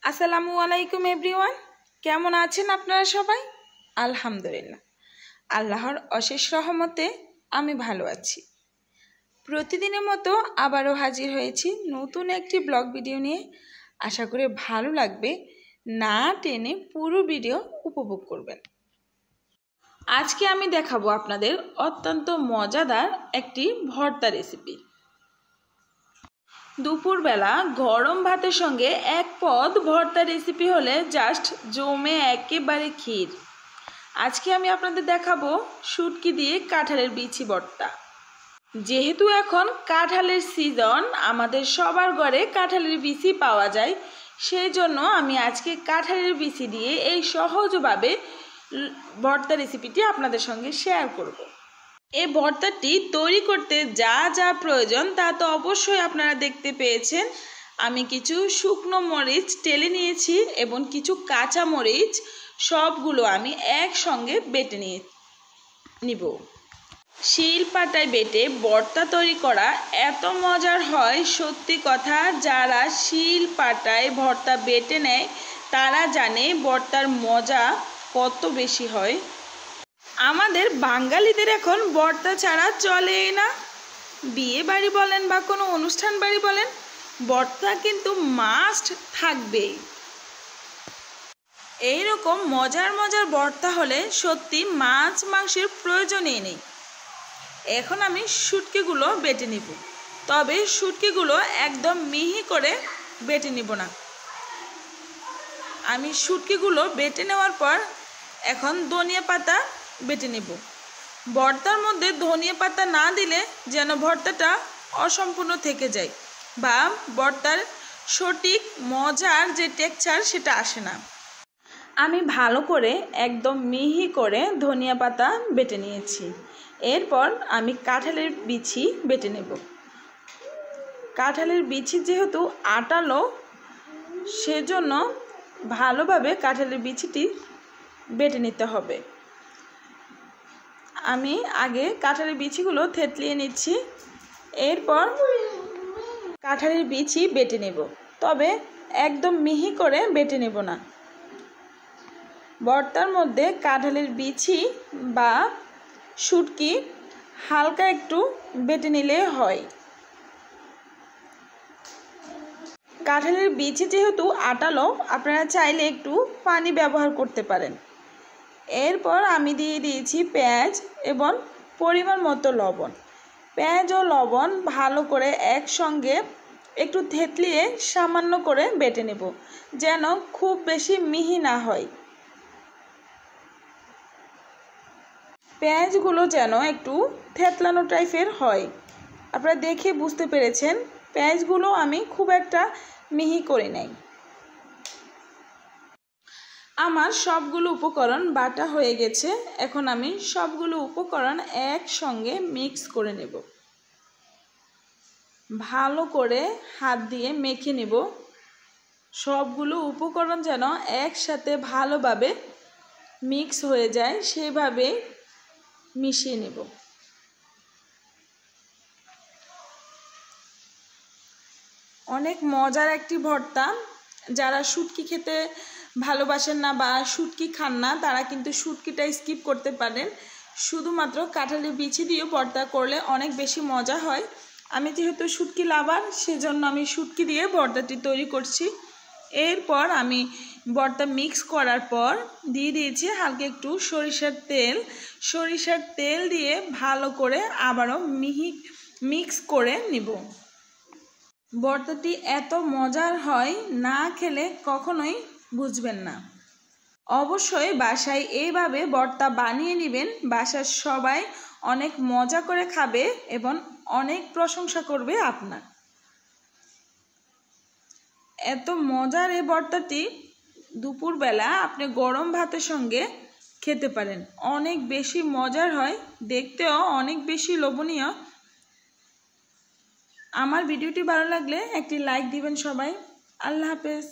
আসসালামু আলাইকুম এভরিওয়ান, কেমন আছেন আপনারা সবাই? আলহামদুলিল্লাহ, আল্লাহর অশেষ রহমতে আমি ভালো আছি। প্রতিদিনের মতো আবারও হাজির হয়েছি নতুন একটি ব্লগ ভিডিও নিয়ে। আশা করি ভালো লাগবে, না টেনে পুরো ভিডিও উপভোগ করবেন। আজকে আমি দেখাবো আপনাদের অত্যন্ত মজাদার একটি ভর্তা রেসিপি। দুপুরবেলা গরম ভাতের সঙ্গে এক পদ ভর্তা রেসিপি হলে জাস্ট জমে একেবারে ক্ষীর। আজকে আমি আপনাদের দেখাবো শুটকি দিয়ে কাঁঠালের বিচি ভর্তা। যেহেতু এখন কাঁঠালের সিজন, আমাদের সবার ঘরে কাঁঠালের বিচি পাওয়া যায়, সেই জন্য আমি আজকে কাঁঠালের বিচি দিয়ে এই সহজভাবে ভর্তা রেসিপিটি আপনাদের সঙ্গে শেয়ার করব। এই ভর্তাটি তৈরি করতে যা যা প্রয়োজন তা তো অবশ্যই আপনারা দেখতে পেয়েছেন। আমি কিছু শুকনো মরিচ টেলে নিয়েছি এবং কিছু কাঁচা মরিচ, সবগুলো আমি একসঙ্গে বেটে নিব। শিল পাটায় বেটে ভর্তা তৈরি করা এত মজার হয়, সত্যি কথা, যারা শিল পাটায় ভর্তা বেটে নেয় তারা জানে ভর্তার মজা কত বেশি হয়। আমাদের বাঙালিদের এখন ভর্তা ছাড়া চলেই না। বিয়ে বাড়ি বলেন বা কোনো অনুষ্ঠান বাড়ি বলেন, ভর্তা কিন্তু মাস্ট থাকবেই। এইরকম মজার মজার ভর্তা হলে সত্যি মাছ মাংসের প্রয়োজনই নেই। এখন আমি শুটকিগুলো বেটে নিব, তবে শুটকিগুলো একদম মিহি করে বেটে নিব না। আমি শুটকিগুলো বেটে নেওয়ার পর এখন ধনিয়া পাতা বেটে নেব। ভর্তার মধ্যে ধনিয়া পাতা না দিলে যেন ভর্তাটা অসম্পূর্ণ থেকে যায় বা ভর্তার সঠিক মজার যে টেক্সচার সেটা আসে না। আমি ভালো করে একদম মিহি করে ধনিয়া পাতা বেটে নিয়েছি। এরপর আমি কাঁঠালের বিচি বেটে নেব। কাঁঠালের বিচি যেহেতু আটালো, সেজন্য ভালোভাবে কাঁঠালের বিচিটি বেটে নিতে হবে। আমি আগে কাঁঠালের বিচিগুলো থেতলিয়ে নিচ্ছি, এরপর কাঁঠালের বিচি বেটে নেব, তবে একদম মিহি করে বেটে নেব না। ভর্তার মধ্যে কাঁঠালের বিচি বা শুটকি হালকা একটু বেটে নিলে হয়। কাঁঠালের বিচি যেহেতু আটালো, আপনারা চাইলে একটু পানি ব্যবহার করতে পারেন। এরপর আমি দিয়ে দিয়েছি পেঁয়াজ এবং পরিমাণ মতো লবণ। পেঁয়াজ ও লবণ ভালো করে একসঙ্গে একটু থেতলিয়ে সামান্য করে বেটে নেব, যেন খুব বেশি মিহি না হয়। পেঁয়াজগুলো যেন একটু থেতলানো টাইপের হয়। আপনারা দেখে বুঝতে পেরেছেন, পেঁয়াজগুলো আমি খুব একটা মিহি করে নেই। আমার সবগুলো উপকরণ বাটা হয়ে গেছে। এখন আমি সবগুলো উপকরণ একসঙ্গে মিক্স করে নেব। ভালো করে হাত দিয়ে মেখে নেব। সবগুলো উপকরণ যেন একসাথে ভালোভাবে মিক্স হয়ে যায়, সেভাবে মিশিয়ে নেব। অনেক মজার একটি ভর্তা। যারা শুটকি খেতে ভালোবাসেন না বা শুটকি খান না, তারা কিন্তু শুটকিটা স্কিপ করতে পারেন। শুধুমাত্র কাঁঠালের বিচি দিয়ে ভর্তা করলে অনেক বেশি মজা হয়। আমি যেহেতু শুটকি লাভার, সেজন্য আমি শুটকি দিয়ে ভর্তাটি তৈরি করছি। এরপর আমি ভর্তা মিক্স করার পর দিয়ে দিয়েছি হালকা একটু সরিষার তেল দিয়ে ভালো করে আবারও মিক্স করে নিব। ভর্তাটি এত মজার হয়, না খেলে কখনোই বুঝবেন না। অবশ্যই বাসায় এইভাবে ভর্তা বানিয়ে নেবেন, বাসার সবাই অনেক মজা করে খাবে এবং অনেক প্রশংসা করবে আপনার। এত মজার এই ভর্তাটি দুপুরবেলা আপনি গরম ভাতের সঙ্গে খেতে পারেন, অনেক বেশি মজার হয়, দেখতেও অনেক বেশি লোভনীয়। আমার ভিডিওটি ভালো লাগলে একটি লাইক দিবেন সবাই। আল্লাহ হাফেজ।